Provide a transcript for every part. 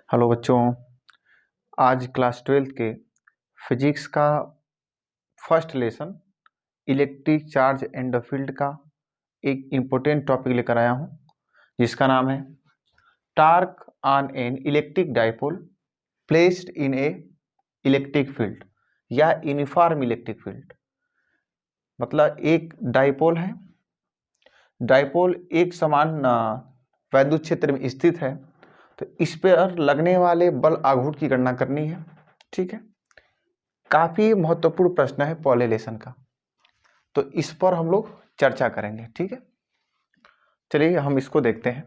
Hello बच्चों, आज class 12th के फिजिक्स का first lesson electric charge and the field का एक इम्पोर्टेंट टॉपिक लेकर आया हूँ जिसका नाम है torque on an electric dipole placed in A electric field या यूनिफॉर्म इलेक्ट्रिक फील्ड। मतलब एक डाइपोल है, डाइपोल एक समान वैद्युत क्षेत्र में स्थित है, तो इस पर लगने वाले बल आघूर्ण की गणना करनी है। ठीक है, काफी महत्वपूर्ण प्रश्न है पहले लेसन का, तो इस पर हम लोग चर्चा करेंगे। ठीक है, चलिए हम इसको देखते हैं।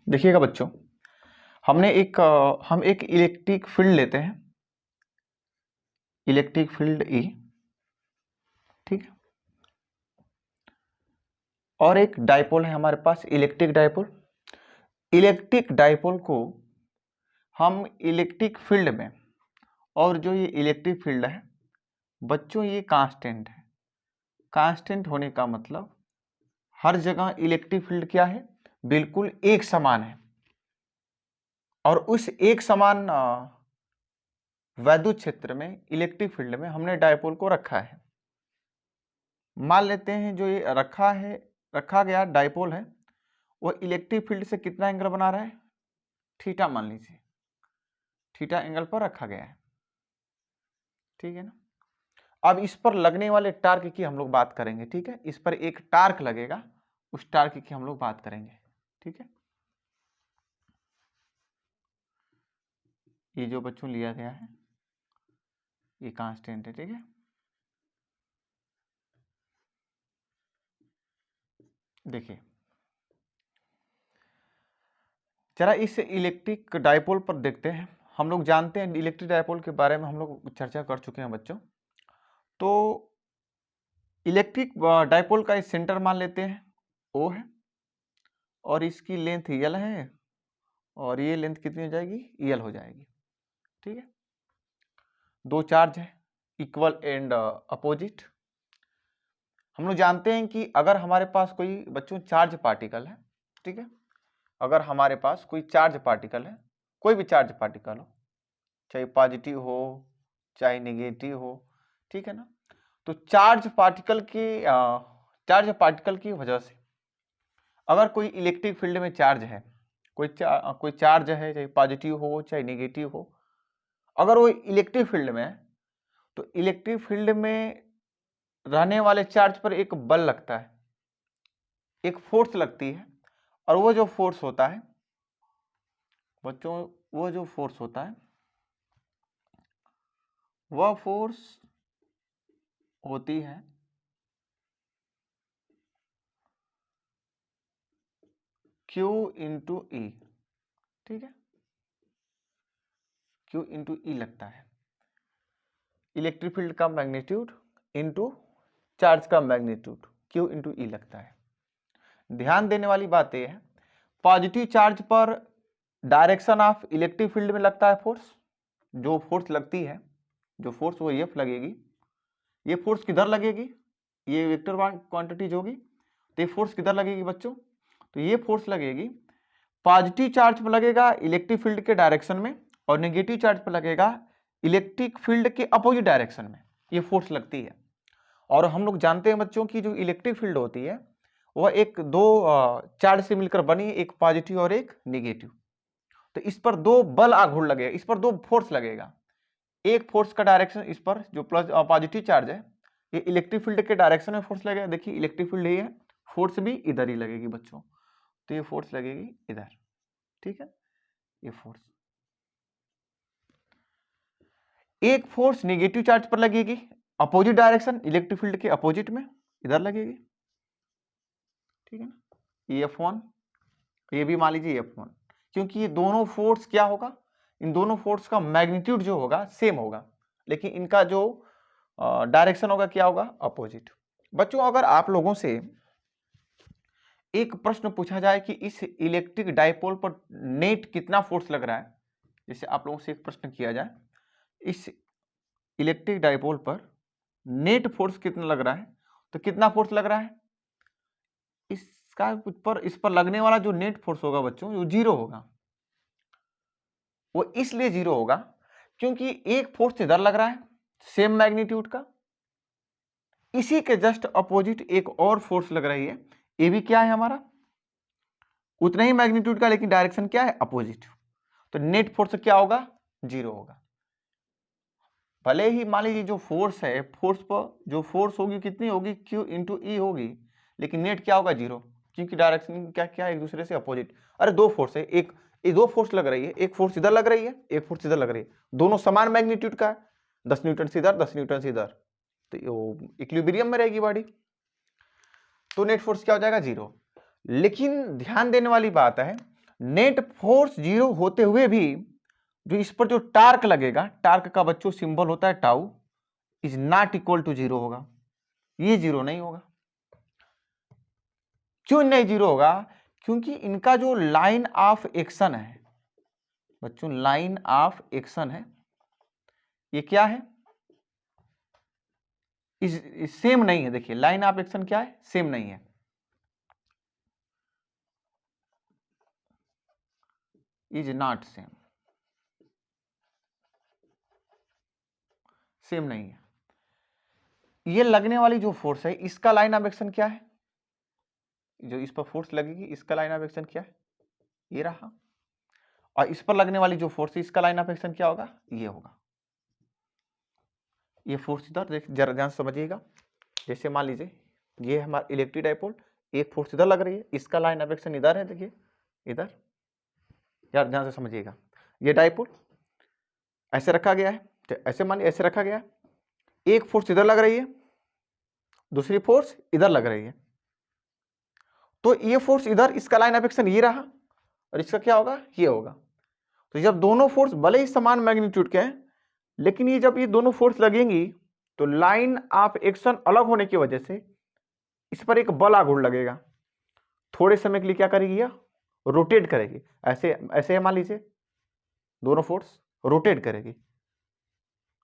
देखिएगा बच्चों, हम एक इलेक्ट्रिक फील्ड लेते हैं, इलेक्ट्रिक फील्ड ई। ठीक है, और एक डाइपोल है हमारे पास, इलेक्ट्रिक डाइपोल। इलेक्ट्रिक डाइपोल को हम इलेक्ट्रिक फील्ड में, और जो ये इलेक्ट्रिक फील्ड है बच्चों ये कांस्टेंट है। कांस्टेंट होने का मतलब हर जगह इलेक्ट्रिक फील्ड क्या है, बिल्कुल एक समान है। और उस एक समान वैद्युत क्षेत्र में, इलेक्ट्रिक फील्ड में हमने डायपोल को रखा है। मान लेते हैं जो ये रखा गया डायपोल है वो इलेक्ट्रिक फील्ड से कितना एंगल बना रहा है, थीटा मान लीजिए, थीटा एंगल पर रखा गया है। ठीक है ना। अब इस पर लगने वाले टार्क की हम लोग बात करेंगे। ठीक है, इस पर एक टार्क लगेगा, उस टार्क की हम लोग बात करेंगे। ठीक है, ये जो बच्चों लिया गया है ये कांस्टेंट है। ठीक है, देखिए जरा इस इलेक्ट्रिक डायपोल पर देखते हैं। हम लोग जानते हैं इलेक्ट्रिक डायपोल के बारे में हम लोग चर्चा कर चुके हैं बच्चों। तो इलेक्ट्रिक डायपोल का इस सेंटर मान लेते हैं O है, और इसकी लेंथ L है, और ये लेंथ कितनी हो जाएगी, L हो जाएगी। ठीक है, दो चार्ज है इक्वल एंड अपोजिट। हम लोग जानते हैं कि अगर हमारे पास कोई बच्चों चार्ज पार्टिकल है, ठीक है, अगर हमारे पास कोई चार्ज पार्टिकल है, कोई भी चार्ज पार्टिकल हो, चाहे पॉजिटिव हो चाहे नेगेटिव हो, ठीक है ना, तो चार्ज पार्टिकल की वजह से अगर कोई इलेक्ट्रिक फील्ड में चार्ज है, कोई चार्ज है, चाहे पॉजिटिव हो चाहे नेगेटिव हो, अगर वो इलेक्ट्रिक फील्ड में है तो इलेक्ट्रिक फील्ड में रहने वाले चार्ज पर एक बल लगता है, एक फोर्स लगती है। और वो जो फोर्स होता है बच्चों, वो जो फोर्स होता है वह फोर्स होती है Q इंटू ई। ठीक है, Q इंटू ई लगता है, इलेक्ट्रिक फील्ड का मैग्नीट्यूड इंटू चार्ज का मैग्नीट्यूड, Q इंटू ई लगता है। ध्यान देने वाली बात यह है, पॉजिटिव चार्ज पर डायरेक्शन ऑफ इलेक्ट्रिक फील्ड में लगता है फोर्स, जो फोर्स लगती है, जो फोर्स वो F लगेगी। ये फोर्स किधर लगेगी, ये वेक्टर क्वांटिटीज होगी, तो ये फोर्स किधर लगेगी बच्चों, तो ये फोर्स लगेगी पॉजिटिव चार्ज पर लगेगा इलेक्ट्रिक फील्ड के डायरेक्शन में, और नेगेटिव चार्ज पर लगेगा इलेक्ट्रिक फील्ड के अपोजिट डायरेक्शन में, ये फोर्स लगती है। और हम लोग जानते हैं बच्चों की जो इलेक्ट्रिक फील्ड होती है वह एक दो चार्ज से मिलकर बनी, एक पॉजिटिव और एक नेगेटिव। तो इस पर दो बल आघूर्ण लगेगा, इस पर दो फोर्स लगेगा। एक फोर्स का डायरेक्शन इस पर जो प्लस पॉजिटिव चार्ज है, ये इलेक्ट्रिक फील्ड के डायरेक्शन में फोर्स लगेगा। देखिए इलेक्ट्रिक फील्ड ये है, फोर्स भी इधर ही लगेगी बच्चों, तो ये फोर्स लगेगी इधर। ठीक है, ये फोर्स, एक फोर्स नेगेटिव चार्ज पर लगेगी, अपोजिट डायरेक्शन इलेक्ट्रिक फील्ड के अपोजिट में, इधर लगेगी। ठीक है ना, ये F1, ये भी मान लीजिए F1, क्योंकि ये दोनों फोर्स क्या होगा, इन दोनों फोर्स का मैग्नीट्यूड जो होगा सेम होगा, लेकिन इनका जो डायरेक्शन होगा क्या होगा, अपोजिट। बच्चों अगर आप लोगों से एक प्रश्न पूछा जाए कि इस इलेक्ट्रिक डायपोल पर नेट कितना फोर्स लग रहा है, जैसे आप लोगों से एक प्रश्न किया जाए इस इलेक्ट्रिक डायपोल पर नेट फोर्स कितना लग रहा है, तो कितना फोर्स लग रहा है, इस पर लगने वाला जो नेट फोर्स होगा बच्चों वो 0 होगा। वो इसलिए जीरो होगा क्योंकि एक फोर्स इधर लग रहा है सेम मैग्नीट्यूड का, इसी के जस्ट अपोजिट एक और फोर्स लग रही है, ये भी क्या है हमारा उतना ही मैग्नीट्यूड का, लेकिन डायरेक्शन क्या है अपोजिट। तो नेट फोर्स क्या होगा जीरो होगा। भले ही मान लीजिए जो फोर्स है, फोर्स पर जो फोर्स होगी कितनी होगी Q इंटू ई होगी, लेकिन नेट क्या होगा जीरो, क्योंकि डायरेक्शन क्या क्या एक दूसरे से अपोजिट। अरे दो फोर्स है, एक ये दो फोर्स लग रही है, एक फोर्स इधर लग रही है एक फोर्स इधर लग रही है, दोनों समान मैग्नीट्यूड का है, 10 न्यूटन से इधर 10 न्यूटन से इधर, तो इक्विलिब्रियम में रहेगी बॉडी, तो नेट फोर्स क्या हो जाएगा जीरो। लेकिन ध्यान देने वाली बात है, नेट फोर्स जीरो होते हुए भी जो इस पर जो टार्क लगेगा, टार्क का बच्चों सिंबल होता है tau, is not equal to zero होगा, ये जीरो नहीं होगा। क्यों नहीं जीरो होगा, क्योंकि इनका जो लाइन ऑफ एक्शन है बच्चों, लाइन ऑफ एक्शन है, ये क्या है इस सेम नहीं है। देखिए लाइन ऑफ एक्शन क्या है, सेम नहीं है, इज नॉट सेम, सेम नहीं है। ये लगने वाली जो फोर्स है इसका लाइन ऑफ एक्शन क्या है, जो इस पर फोर्स लगेगी इसका लाइन ऑफ एक्शन क्या है, ये रहा, और इस पर लगने वाली जो फोर्स है इसका लाइन ऑफ एक्शन क्या होगा, ये होगा। ये फोर्स इधर देख जरा ध्यान से समझिएगा, जैसे मान लीजिए ये हमारा इलेक्ट्रिक डाइपोल, एक फोर्स इधर लग रही है, इसका लाइन ऑफ एक्शन इधर है, देखिए इधर, यार ध्यान से समझिएगा, ये डाइपोल ऐसे रखा गया है, तो ऐसे मान ऐसे रखा गया है, एक फोर्स इधर लग रही है, दूसरी फोर्स इधर लग रही है, तो ये फोर्स इधर, इसका लाइन ऑफ एक्शन ये रहा, और इसका क्या होगा ये होगा। तो जब दोनों फोर्स भले ही समान मैग्नीट्यूड के हैं, लेकिन ये जब ये दोनों फोर्स लगेंगी तो लाइन ऑफ एक्शन अलग होने की वजह से इस पर एक बल आघूर्ण लगेगा, थोड़े समय के लिए क्या करेगी, यह रोटेट करेगी, ऐसे ऐसे मान लीजिए दोनों फोर्स रोटेट करेगी,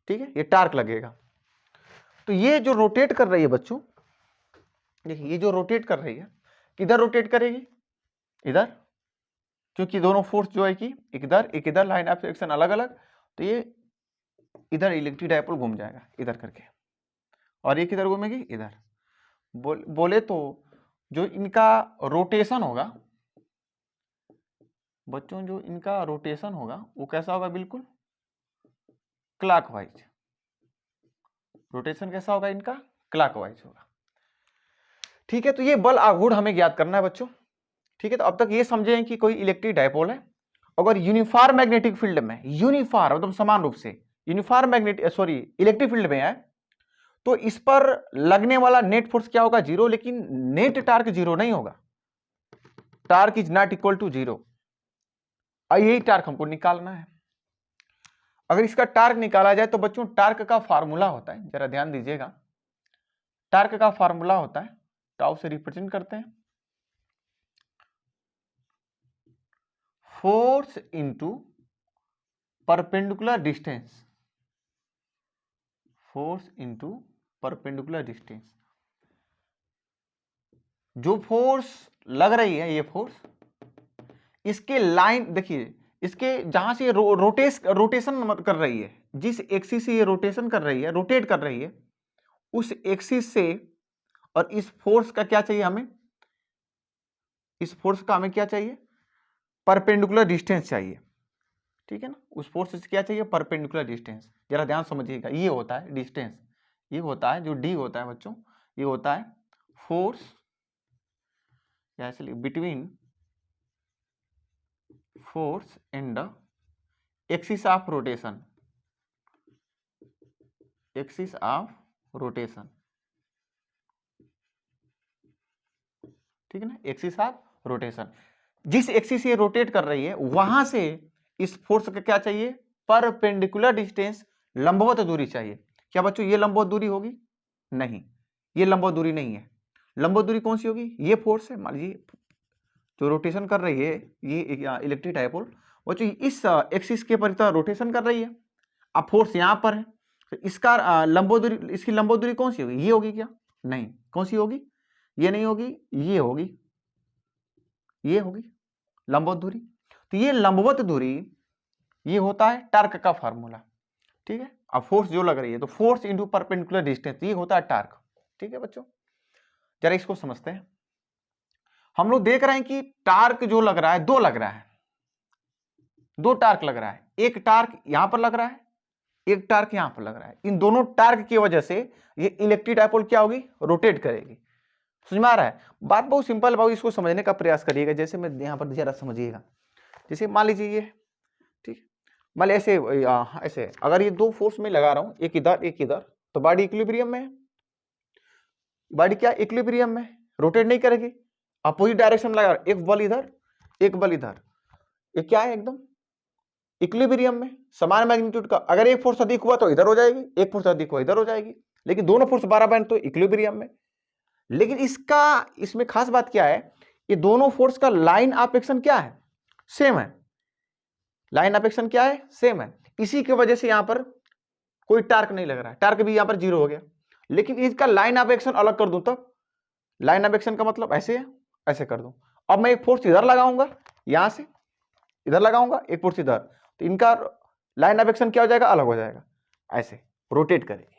ठीक है, ये टार्क लगेगा। तो ये जो रोटेट कर रही है बच्चों, देखिए ये जो रोटेट कर रही है किधर रोटेट करेगी, इधर, क्योंकि दोनों फोर्स जो है कि एक इधर लाइन ऑफ एक्शन अलग अलग, तो ये इधर इलेक्ट्रिक डाइपोल घूम जाएगा इधर करके, और ये किधर घूमेगी इधर। बोले तो जो इनका रोटेशन होगा बच्चों, जो इनका रोटेशन होगा वो कैसा होगा, बिल्कुल क्लॉकवाइज, रोटेशन कैसा होगा इनका, क्लॉकवाइज होगा, ठीक है। तो ये बल आघूर्ण हमें ज्ञात करना है बच्चों, ठीक है। तो अब तक ये समझे कि कोई इलेक्ट्रिक डाइपोल है, अगर यूनिफॉर्म मैग्नेटिक फील्ड में, यूनिफॉर्म एकदम समान रूप से यूनिफॉर्म इलेक्ट्रिक फील्ड में है, तो इस पर लगने वाला नेट फोर्स क्या होगा जीरो, लेकिन नेट टार्क जीरो नहीं होगा, torque is not equal to zero, और यही टार्क हमको निकालना है। अगर इसका टार्क निकाला जाए तो बच्चों टार्क का फार्मूला होता है, जरा ध्यान दीजिएगा, टार्क का फार्मूला होता है, टाउ से रिप्रेजेंट करते हैं force into perpendicular distance, force into perpendicular distance. जो फोर्स लग रही है ये फोर्स, इसके लाइन देखिए, इसके जहां से रोटेशन कर रही है, जिस एक्सिस से ये रोटेशन कर रही है, रोटेट कर रही है, उस एक्सिस से, और इस फोर्स का क्या चाहिए हमें, इस फोर्स का हमें क्या चाहिए, परपेंडिकुलर डिस्टेंस चाहिए, ठीक है ना। उस फोर्स से क्या चाहिए, परपेंडिकुलर डिस्टेंस। जरा ध्यान समझिएगा, ये होता है डिस्टेंस, ये होता है जो डी होता है बच्चों, ये होता है force between force and the axis of rotation, axis of rotation, ठीक है ना, एक्सिस ऑफ रोटेशन। जिस एक्सिस से रोटेट कर रही है वहां से इस फोर्स का क्या चाहिए, परपेंडिकुलर डिस्टेंस, लंबवत दूरी चाहिए। क्या बच्चों ये लंबवत दूरी होगी, नहीं, ये लंबवत दूरी नहीं है। लंबवत दूरी कौन सी होगी, ये फोर्स है, मान लीजिए जो रोटेशन कर रही है ये इलेक्ट्रिक डाइपोल, बच्चों इस एक्सिस के पर रोटेशन कर रही है, अब फोर्स यहां पर है, तो इसका लंबवत दूरी, इसकी लंबवत दूरी कौन सी होगी, ये होगी क्या, नहीं, कौन सी होगी, ये नहीं होगी, ये होगी, ये होगी लंबवत दूरी। तो ये लंबवत दूरी ये होता है टार्क का फार्मूला, ठीक है। अब फोर्स जो लग रही है तो फोर्स इंटू परपेंडिकुलर डिस्टेंस, ये होता है टार्क, ठीक है बच्चों। जरा इसको समझते हैं। हम लोग देख रहे हैं कि टार्क जो लग रहा है, दो लग रहा है, दो टार्क लग रहा है, एक टार्क यहां पर लग रहा है, एक टार्क यहां पर लग रहा है। इन दोनों टार्क की वजह से ये इलेक्ट्रिक डायपोल क्या होगी, रोटेट करेगी। समझ में आ रहा है? बात बहुत सिंपल भाई, इसको समझने का प्रयास करिएगा। जैसे मैं यहां पर जरा समझिएगा, जैसे मान लीजिए ये, ठीक, मान ली ऐसे ऐसे अगर ये दो फोर्स में लगा रहा हूं, एक इधर एक इधर, तो बॉडी इक्विलिब्रियम में है। बॉडी क्या इक्विलिब्रियम में, रोटेट नहीं करेगी, अपोजिट डायरेक्शन में लगा, एक बल इधर एक बल इधर, ये क्या है एकदम इक्विलिब्रियम में, समान मैग्नीट्यूड का। अगर एक फोर्स अधिक हुआ तो इधर हो जाएगी, एक फोर्स अधिक हुआ इधर हो जाएगी, लेकिन दोनों फोर्स बराबर तो इक्विलिब्रियम में। लेकिन इसमें खास बात क्या है, ये दोनों फोर्स का लाइन ऑफ एक्शन क्या है, सेम है। लाइन ऑफ एक्शन क्या है, सेम है। इसी की वजह से यहां पर कोई टार्क नहीं लग रहा है, टार्क भी यहां पर जीरो हो गया। लेकिन इसका लाइन ऑफ एक्शन अलग कर दूं, तब लाइन ऑफ एक्शन का मतलब ऐसे है, ऐसे कर दूं। अब मैं एक फोर्स इधर लगाऊंगा, यहां से इधर लगाऊंगा, एक फोर्स इधर, तो इनका लाइन ऑफ एक्शन क्या हो जाएगा, अलग हो जाएगा, ऐसे रोटेट करेगी।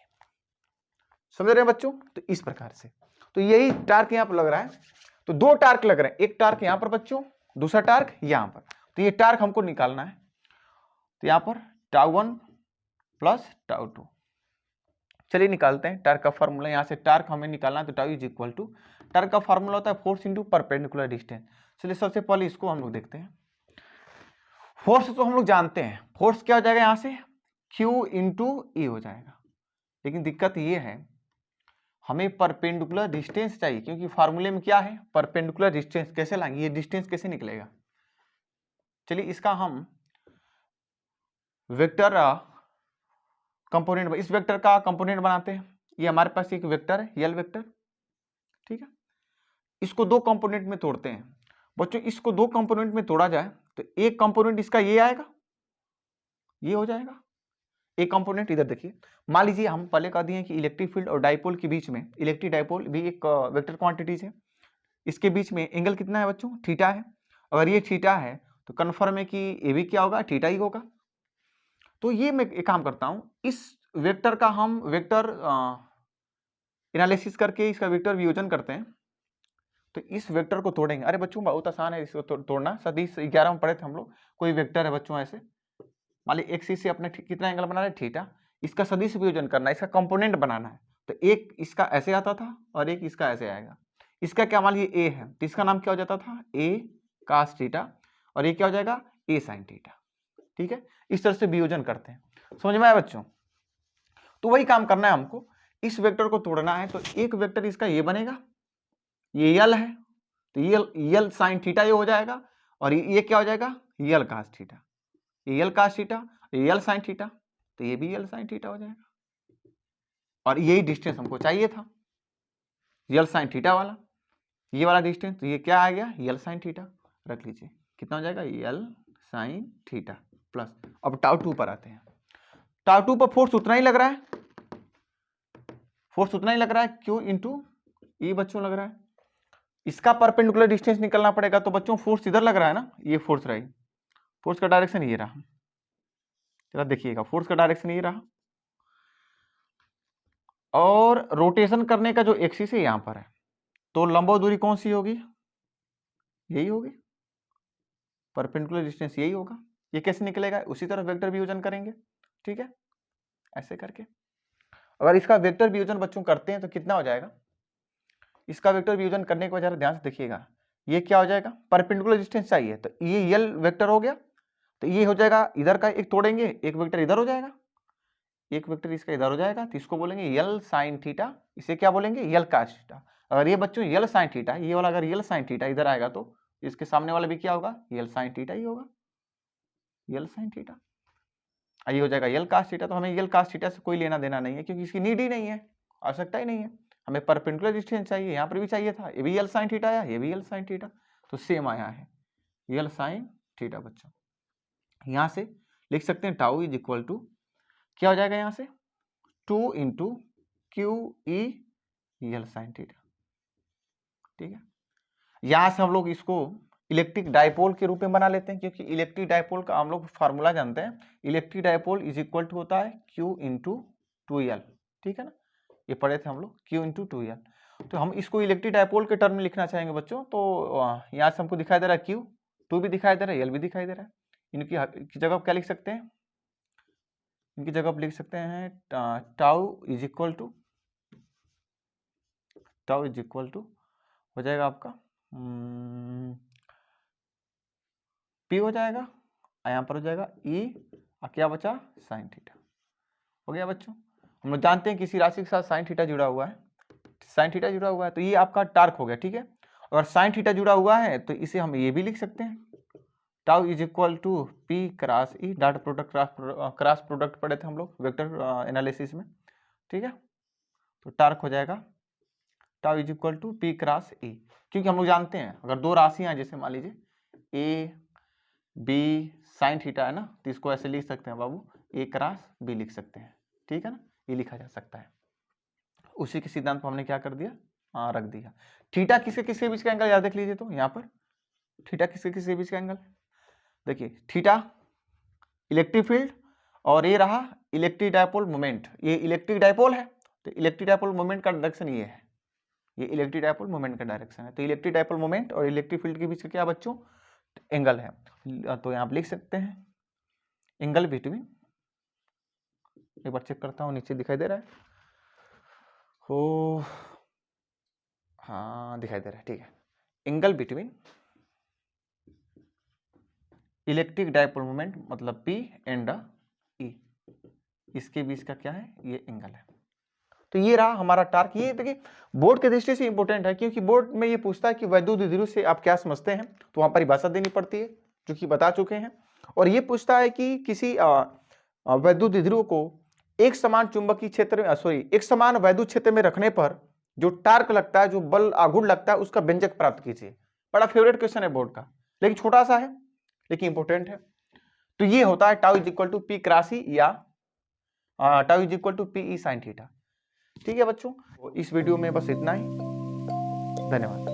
समझ रहे हैं बच्चों? तो इस प्रकार से, तो यही टार्क यहां पर लग रहा है। तो दो टार्क लग रहे हैं, एक टार्क यहां पर बच्चों, दूसरा टार्क यहां पर। तो ये टार्क हमको निकालना है, तो यहां पर τ1 प्लस τ2, चलिए निकालते हैं टार्क का फॉर्मूला। यहां से टार्क हमें निकालना है, तो tau is equal to, torque का फॉर्मूला होता है फोर्स इंटू परपेंडिकुलर डिस्टेंस। चलिए सबसे पहले इसको हम लोग देखते हैं। फोर्स तो हम लोग जानते हैं, फोर्स क्या हो जाएगा यहां से, Q इंटू ई हो जाएगा। लेकिन दिक्कत ये है, हमें परपेंडिकुलर डिस्टेंस चाहिए, क्योंकि फार्मूले में क्या है, परपेंडिकुलर डिस्टेंस। कैसे लाएंगे, ये डिस्टेंस कैसे निकलेगा? चलिए इसका हम वेक्टर कंपोनेंट, इस वेक्टर का कंपोनेंट बनाते हैं। ये हमारे पास एक वेक्टर है, यल वेक्टर, ठीक है। इसको दो कंपोनेंट में तोड़ते हैं बच्चों। इसको दो कंपोनेंट में तोड़ा जाए तो एक कंपोनेंट इसका ये आएगा, ये हो जाएगा। एक कंपोनेंट इधर देखिए, मान लीजिए हम पहले कह दिए कि इलेक्ट्रिक फील्ड और डाइपोल के बीच में, इलेक्ट्रिक डाइपोल भी एक वेक्टर क्वांटिटीज है, इसके बीच में एंगल कितना है बच्चों, थीटा है। अगर ये थीटा है तो कन्फर्म है कि ये भी क्या होगा, थीटा ही होगा। तो ये मैं एक काम करता हूं, इस वेक्टर का हम वेक्टर एनालिसिस करके इसका वेक्टर वियोजन करते हैं। तो इस वेक्टर को तोड़ेंगे। अरे बच्चों बहुत आसान है इसको तोड़ना, सदिश 11 में पढ़े थे हम लोग। कोई वेक्टर है बच्चों ऐसे, मान ली एक्सिस से अपने कितना एंगल बना रहे, थीटा। इसका सदिश वियोजन करना है, इसका कंपोनेंट बनाना है। तो एक इसका ऐसे आता था और एक इसका ऐसे आएगा। इसका क्या, मान लीजिए ए है, तो इसका नाम क्या हो जाता था, ए कास थीटा, और ये क्या हो जाएगा, ए साइन थीटा। ठीक है, इस तरह से वियोजन करते हैं। समझ में आया बच्चों? तो वही काम करना है हमको, इस वेक्टर को तोड़ना है। तो एक वेक्टर इसका ये बनेगा, ये यल है, तो यल साइन थीटा ये हो जाएगा, और ये क्या हो जाएगा, यल कास थीटा। ये यल कास थीटा, यल साइन थीटा, तो ये भी यल साइन थीटा हो जाएगा। और यही डिस्टेंस हमको चाहिए था, यल साइन थीटा वाला, ये वाला डिस्टेंस। तो ये क्या आ गया, यल साइन थीटा। रख लीजिए, कितना हो जाएगा, यल साइन थीटा प्लस। अब τ2 पर आते हैं। τ2 पर फोर्स उतना ही लग रहा है, फोर्स उतना ही लग रहा है, Q इंटू ई बच्चों लग रहा है। इसका परपेंडिकुलर डिस्टेंस निकलना पड़ेगा। तो बच्चों फोर्स इधर लग रहा है ना, ये फोर्स रही, फोर्स का डायरेक्शन ये रहा। जरा देखिएगा, फोर्स का डायरेक्शन ये रहा, और रोटेशन करने का जो एक्सिस है यहां पर है, तो लंबो दूरी कौन सी होगी, यही होगी, परपेंडिकुलर डिस्टेंस यही होगा। ये कैसे निकलेगा, उसी तरह वेक्टर वियोजन करेंगे, ठीक है, ऐसे करके। अगर इसका वेक्टर वियोजन बच्चों करते हैं तो कितना हो जाएगा, इसका वेक्टर वियोजन करने के बाद जरा ध्यान से देखिएगा, ये क्या हो जाएगा, परपेंडिकुलर डिस्टेंस चाहिए, तो ये यल वेक्टर हो गया, तो ये हो जाएगा, इधर का एक तोड़ेंगे, एक वेक्टर इधर हो जाएगा, एक वेक्टर इसका इधर हो जाएगा, तो इसको बोलेंगे यल साइन थीटा, इसे क्या बोलेंगे, यल कास थीटा। अगर ये बच्चों यल साइन थीटा, ये वाला अगर यल साइन थीटा इधर आएगा तो इसके सामने वाला भी क्या होगा, यल साइन थीटा ही होगा, यल साइन थीटा। ये हो जाएगा यल कास थीटा। तो हमें यल कास थीटा से कोई लेना देना नहीं है, क्योंकि इसकी नीड ही नहीं है, आवश्यकता ही नहीं है। हमें परपेंडिकुलर डिस्टेंस चाहिए, यहाँ पर भी चाहिए था, ये भी यल साइन थीटा आया, ये भी यल साइन थीटा, तो सेम आया है यल साइन थीटा। बच्चों यहाँ से लिख सकते हैं टाउ इज इक्वल टू क्या हो जाएगा, यहाँ से 2 इंटू क्यू ई यल साइन थीटा। ठीक है, यहां से हम लोग इसको इलेक्ट्रिक डायपोल के रूप में बना लेते हैं, क्योंकि इलेक्ट्रिक डायपोल का हम लोग फार्मूला जानते हैं, electric dipole is equal to होता है Q इंटू 2L, ठीक है ना, ये पढ़े थे हम लोग Q इंटू 2L। तो हम इसको इलेक्ट्रिक डायपोल के टर्म में लिखना चाहेंगे बच्चों, तो यहाँ से हमको दिखाई दे रहा है Q, 2 भी दिखाई दे रहा है, L भी दिखाई दे रहा है, इनकी जगह क्या लिख सकते हैं, इनकी जगह लिख सकते हैं टाउ इज इक्वल टू हो जाएगा आपका P हो जाएगा, यहाँ पर हो जाएगा E, क्या बचा साइन थीटा, हो गया बच्चों। हम लोग जानते हैं किसी राशि के साथ साइन थीटा जुड़ा हुआ है, साइन थीटा जुड़ा हुआ है तो ये आपका टार्क हो गया, ठीक है। अगर साइन थीटा जुड़ा हुआ है तो इसे हम ये भी लिख सकते हैं, tau is equal to P cross E, dot product cross product पढ़े थे हम लोग वेक्टर एनालिसिस में, ठीक है। तो टार्क हो जाएगा tau is equal to P cross E, क्योंकि हम लोग जानते हैं अगर दो राशियां जैसे मान लीजिए A B साइन थीटा है ना, तो इसको ऐसे लिख सकते हैं बाबू, A क्रॉस B लिख सकते हैं, ठीक है ना, ये लिखा जा सकता है। उसी के सिद्धांत पर हमने क्या कर दिया, रख दिया। थीटा किसके किसके बीच का एंगल याद देख लीजिए, तो यहाँ पर थीटा किसके किसके बीच का एंगल, देखिए थीटा इलेक्ट्रिक फील्ड और ये रहा इलेक्ट्रिक डायपोल मोमेंट, ये इलेक्ट्रिक डायपोल है तो इलेक्ट्रिक डायपोल मोमेंट का डायरेक्शन ये है, ये इलेक्ट्रिक डायपोल मोमेंट का डायरेक्शन है। तो इलेक्ट्रिक डायपोल मोमेंट और इलेक्ट्रिक फील्ड के बीच का क्या बच्चों, एंगल है। तो यहाँ आप लिख सकते हैं एंगल बिटवीन, एक बार चेक करता हूँ नीचे दिखाई दे रहा है, हो हाँ दिखाई दे रहा है, ठीक है, angle between electric dipole moment मतलब P एंड E, इसके बीच का क्या है, ये एंगल है। तो ये रहा हमारा टार्क। ये देखिए बोर्ड के दृष्टि से इंपॉर्टेंट है, क्योंकि बोर्ड में ये पूछता है कि वैद्युत द्विध्रुव से आप क्या समझते हैं, तो वहां परिभाषा देनी पड़ती है जो कि बता चुके हैं। और ये पूछता है कि किसी वैद्युत द्विध्रुव को एक समान चुंबकीय क्षेत्र में एक समान वैद्युत क्षेत्र में रखने पर जो टार्क लगता है, जो बल आघूर्ण लगता है, उसका व्यंजक प्राप्त कीजिए। बड़ा फेवरेट क्वेश्चन है बोर्ड का, लेकिन छोटा सा है लेकिन इंपॉर्टेंट है। तो ये होता है tau is equal to P cross E या tau is equal to PE sine theta. ठीक है बच्चों, इस वीडियो में बस इतना ही, धन्यवाद।